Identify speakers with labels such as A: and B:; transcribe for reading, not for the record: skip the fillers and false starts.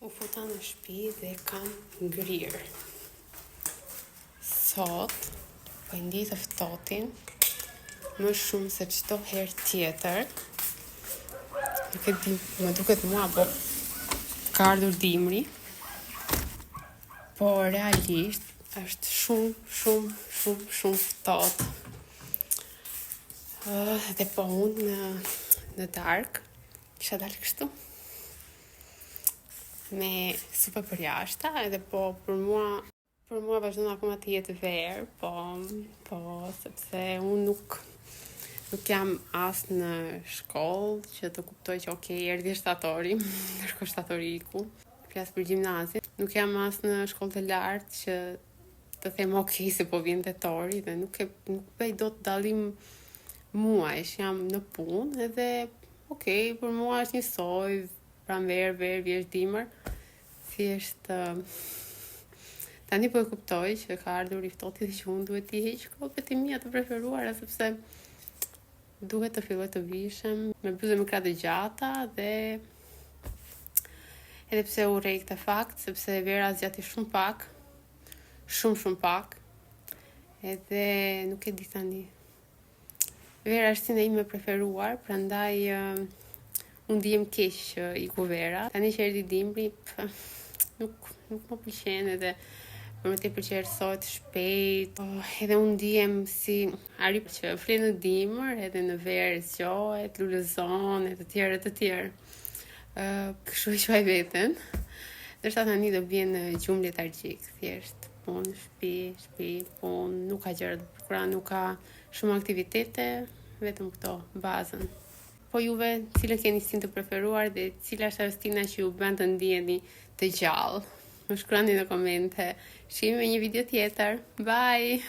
A: U futa në shtëpi dhe kam ngrirë. Sot po i ndij të ftohtin më shumë se çdo herë tjetër. Nuk e di, më duket mua po ka ardhur dimri. Po realisht është shumë ftohtë. Dhe po unë në darkë kisha dalë kështu me supe për jashta, edhe po për mua vazhdon akoma të jetë verë, po sepse unë nuk jam as në shkollë që të kuptoj që erdhi shtatori, ndërkohë shtatori iku. Flas për gjimnazin. Nuk jam as në shkollë të lartë që të them se po vjen tetori dhe nuk bëj dot dallim muajsh, jam në punë edhe për mua është njësoj, pranverë, verë, vjesht, dimër. Thjesht tani po e kuptoj që ka ardhur i ftohti dhe që unë duhet t'i heq kopët e mia të preferuara, sepse duhet të filloj të vishem me bluza me krah të gjata dhe edhe pse u rrej këtë fakt, sepse vera zgjati shumë pak, edhe nuk e di tani. Vera është sine ime preferuar, prandaj unë ndihem keq që iku vera. Tani që erdhi dimri, nuk më pëlqen edhe për më tepër që erësohet shpejt. Edhe unë ndihem si ari që flen në dimër, edhe në verë zgjohet, lulëzon e të tjerë. Kështu e quaj veten. Ndërsa tani do vjen gjumë letargjik, thjesht punë, shtëpi, punë, nuk ka gjëra të bukura, nuk ka shumë aktivitete, vetëm këto bazën. Po juve, cilën keni stinë të preferuar dhe cila është ajo stina që ju bën të ndiheni të gjallë? Më shkruani në komente. Shihemi në një video tjetër. Bye!